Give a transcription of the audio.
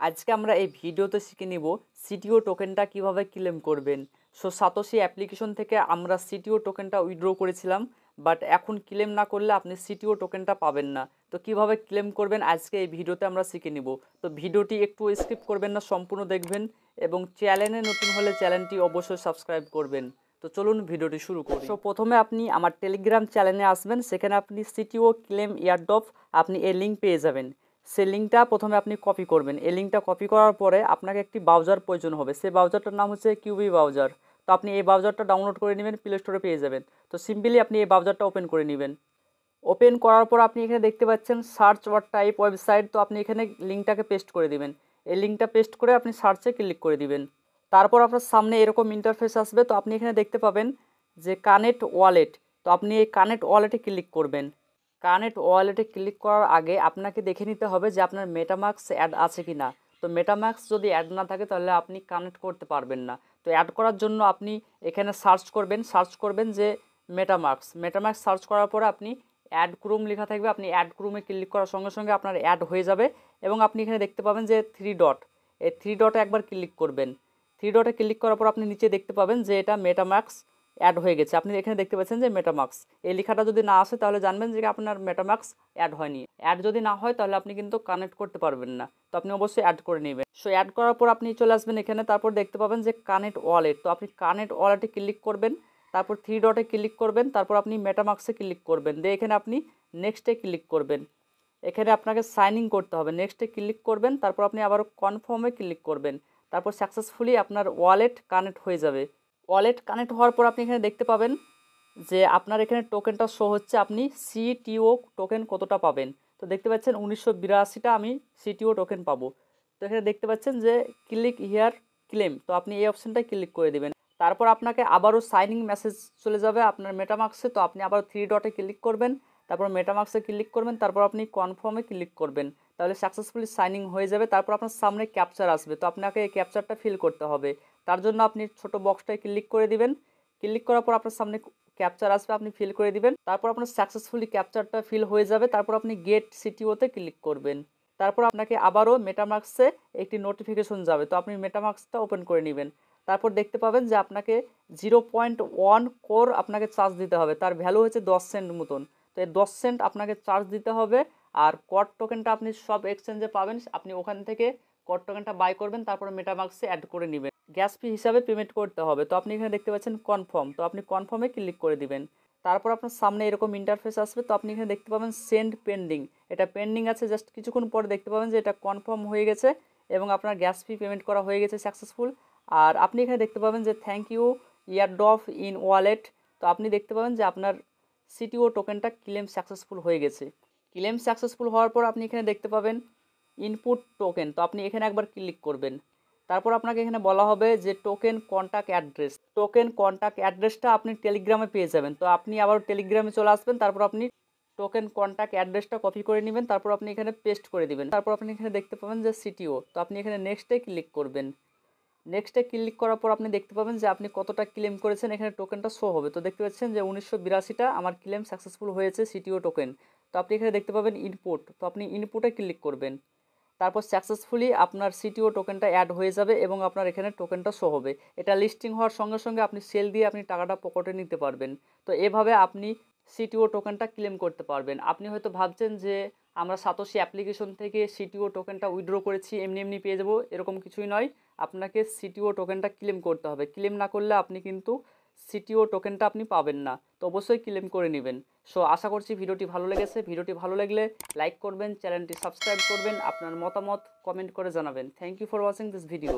আজকে আমরা এই ভিডিওতে শিখে নিব সিটিও টোকেনটা কিভাবে ক্লেম করবেন। সাতোশি অ্যাপ্লিকেশন থেকে আমরা সিটিও টোকেনটা উইথড্র করেছিলাম, বাট এখন ক্লেম না করলে আপনি সিটিও টোকেনটা পাবেন না। তো কিভাবে ক্লেম করবেন আজকে এই ভিডিওতে আমরা শিখে নিব। তো ভিডিওটি একটু স্কিপ করবেন না, সম্পূর্ণ দেখবেন এবং চ্যানেলে নতুন হলে চ্যানেলটি অবশ্যই সাবস্ক্রাইব করবেন। তো চলুন ভিডিওটি শুরু করি। প্রথমে আপনি আমার টেলিগ্রাম চ্যানেলে আসবেন, সেখানে আপনি সিটিও ক্লেম এয়ারড্রপ আপনি এই লিঙ্ক পেয়ে যাবেন। সেই লিঙ্কটা প্রথমে আপনি কপি করবেন। এই লিঙ্কটা কপি করার পরে আপনাকে একটি ব্রাউজার প্রয়োজন হবে। সেই ব্রাউজারটার নাম হচ্ছে কিউবি ব্রাউজার। তো আপনি এই ব্রাউজারটা ডাউনলোড করে নেবেন, প্লে স্টোরে পেয়ে যাবেন। তো সিম্পলি আপনি এই ব্রাউজারটা ওপেন করে নেবেন। ওপেন করার পর আপনি এখানে দেখতে পাচ্ছেন সার্চ ওর টাইপ ওয়েবসাইট। তো আপনি এখানে লিঙ্কটাকে পেস্ট করে দিবেন। এই লিঙ্কটা পেস্ট করে আপনি সার্চে ক্লিক করে দিবেন। তারপর আপনার সামনে এরকম ইন্টারফেস আসবে। তো আপনি এখানে দেখতে পাবেন যে কানেক্ট ওয়ালেট। তো আপনি এই কানেক্ট ওয়ালেটে ক্লিক করবেন। কানেক্ট ওয়ালেটে ক্লিক করার আগে আপনাকে দেখে নিতে হবে যে আপনার মেটামাস্ক অ্যাড আছে কি না। তো মেটামাস্ক যদি অ্যাড না থাকে তাহলে আপনি কানেক্ট করতে পারবেন না। তো অ্যাড করার জন্য আপনি এখানে সার্চ করবেন যে মেটামাস্ক সার্চ করার পরে আপনি অ্যাড ক্রোম লেখা থাকবে, আপনি অ্যাড ক্রোমে ক্লিক করার সঙ্গে সঙ্গে আপনার অ্যাড হয়ে যাবে। এবং আপনি এখানে দেখতে পাবেন যে এই থ্রি ডটে একবার ক্লিক করবেন। থ্রি ডটে ক্লিক করার পর আপনি নিচে দেখতে পাবেন যে এটা মেটামাস্ক অ্যাড হয়ে গেছে। আপনি এখানে দেখতে পাচ্ছেন যে মেটামাস্ক, এই লেখাটা যদি না আসে তাহলে জানবেন যে আপনার মেটামাস্ক অ্যাড হয়নি। অ্যাড যদি না হয় তাহলে আপনি কিন্তু কানেক্ট করতে পারবেন না। তো আপনি অবশ্যই অ্যাড করে নেবেন। অ্যাড করার পর আপনি চলে আসবেন এখানে, তারপর দেখতে পাবেন যে কানেক্ট ওয়ালেট। তো আপনি কানেক্ট ওয়ালেটে ক্লিক করবেন, তারপর থ্রি ডটে ক্লিক করবেন, তারপর আপনি মেটামাস্কে ক্লিক করবেন, দিয়ে এখানে আপনি নেক্সটে ক্লিক করবেন। এখানে আপনাকে সাইন ইন করতে হবে, নেক্সটে ক্লিক করবেন, তারপর আপনি আবার কনফার্মে ক্লিক করবেন। তারপর সাকসেসফুলি আপনার ওয়ালেট কানেক্ট হয়ে যাবে। ওয়ালেট কানেক্ট হওয়ার পর আপনি এখানে দেখতে পাবেন যে আপনার এখানে টোকেনটা শো হচ্ছে, আপনি সিটিও টোকেন কতটা পাবেন। তো দেখতে পাচ্ছেন 1982টা আমি সিটিও টোকেন পাবো। তো এখানে দেখতে পাচ্ছেন যে ক্লিক হিয়ার ক্লেম। তো আপনি এই অপশানটায় ক্লিক করে দেবেন। তারপর আপনাকে আবারও সাইনিং মেসেজ চলে যাবে আপনার মেটামাস্কে। তো আপনি আবার থ্রি ডটে ক্লিক করবেন, তারপর মেটামাস্কে ক্লিক করবেন, তারপর আপনি কনফার্মে ক্লিক করবেন। তাহলে সাকসেসফুলি সাইনিং হয়ে যাবে। তারপর আপনার সামনে ক্যাপচার আসবে। তো আপনাকে এই ক্যাপচারটা ফিল করতে হবে। তার জন্য আপনি ছোট বক্সটায় ক্লিক করে দিবেন। ক্লিক করার পর আপনার সামনে ক্যাপচার আসবে, আপনি ফিল করে দিবেন। তারপর আপনার সাকসেসফুলি ক্যাপচারটা ফিল হয়ে যাবে। তারপর আপনি গেট সিটিওতে ক্লিক করবেন। তারপর আপনাকে আবারও মেটামাস্কে একটি নোটিফিকেশন যাবে। তো আপনি মেটামাস্কটা ওপেন করে নেবেন। তারপর দেখতে পাবেন যে আপনাকে 0.1 কোর আপনাকে চার্জ দিতে হবে। তার ভ্যালু হচ্ছে 10 সেন্ট মতন। তো এই 10 সেন্ট আপনাকে চার্জ দিতে হবে। আর কড টোকেনটা আপনি সব এক্সচেঞ্জে পাবেন, আপনি ওখান থেকে কড টোকেনটা বাই করবেন, তারপরে মেটামাস্কে অ্যাড করে নেবেন। গ্যাস ফি হিসাবে পেমেন্ট করতে হবে। তো আপনি এখানে দেখতে পাচ্ছেন কনফার্ম। তো আপনি কনফার্মে ক্লিক করে দিবেন। তারপর আপনার সামনে এরকম ইন্টারফেস আসবে। তো আপনি এখানে দেখতে পাবেন সেন্ড পেন্ডিং। এটা পেন্ডিং আছে, জাস্ট কিছুক্ষণ পরে দেখতে পাবেন যে এটা কনফার্ম হয়ে গেছে এবং আপনার গ্যাস ফি পেমেন্ট করা হয়ে গেছে সাকসেসফুল। আর আপনি এখানে দেখতে পাবেন যে thank you airdrop in wallet. তো আপনি দেখতে পাবেন যে আপনার সিটিও টোকেনটা ক্লেম সাকসেসফুল হয়ে গেছে। ক্লেম সাকসেসফুল হওয়ার পর আপনি এখানে দেখতে পাবেন ইনপুট টোকেন। তো আপনি এখানে একবার ক্লিক করবেন। তারপর আপনাকে এখানে বলা হবে যে টোকেন কন্ট্যাক্ট অ্যাড্রেসটা আপনি টেলিগ্রামে পেয়ে যাবেন। তো আপনি আবার টেলিগ্রামে চলে আসবেন, তারপর আপনি টোকেন কন্ট্যাক্ট অ্যাড্রেসটা কপি করে নেবেন, তারপর আপনি এখানে পেস্ট করে দিবেন। তারপর আপনি এখানে দেখতে পাবেন যে সিটিও। তো আপনি এখানে নেক্সটে ক্লিক করবেন। নেক্সটে ক্লিক করার পর আপনি দেখতে পাবেন যে আপনি কতটা ক্লেম করেছেন, এখানে টোকেনটা শো হবে। তো দেখতে পাচ্ছেন যে 1982টা আমার ক্লেম সাকসেসফুল হয়েছে সিটিও টোকেন। তো আপনি এখানে দেখতে পাবেন ইনপুট। তো আপনি ইনপুটে ক্লিক করবেন। তারপর সাকসেসফুলি আপনার সিটিও টোকেনটা অ্যাড হয়ে যাবে এবং আপনার এখানে টোকেনটা শো হবে। এটা লিস্টিং হওয়ার সঙ্গে সঙ্গে আপনি সেল দিয়ে আপনি টাকাটা পকেটে নিতে পারবেন। তো এভাবে আপনি সিটিও টোকেনটা ক্লেম করতে পারবেন। আপনি হয়তো ভাবছেন যে আমরা সাতোশি অ্যাপ্লিকেশন থেকে সিটিও টোকেনটা উইথড্র করেছি, এমনি এমনি পেয়ে যাবো, এরকম কিছুই নয়। আপনাকে সিটিও টোকেনটা ক্লেম করতে হবে। ক্লেম না করলে আপনি কিন্তু সিটিও টোকেনটা আপনি পাবেন না। তো অবশ্যই ক্লেম করে নেবেন। আশা করছি ভিডিওটি ভালো লেগেছে। ভিডিওটি ভালো লাগলে লাইক করবেন, চ্যানেলটি সাবস্ক্রাইব করবেন, আপনার মতামত কমেন্ট করে জানাবেন। Thank you for watching this video.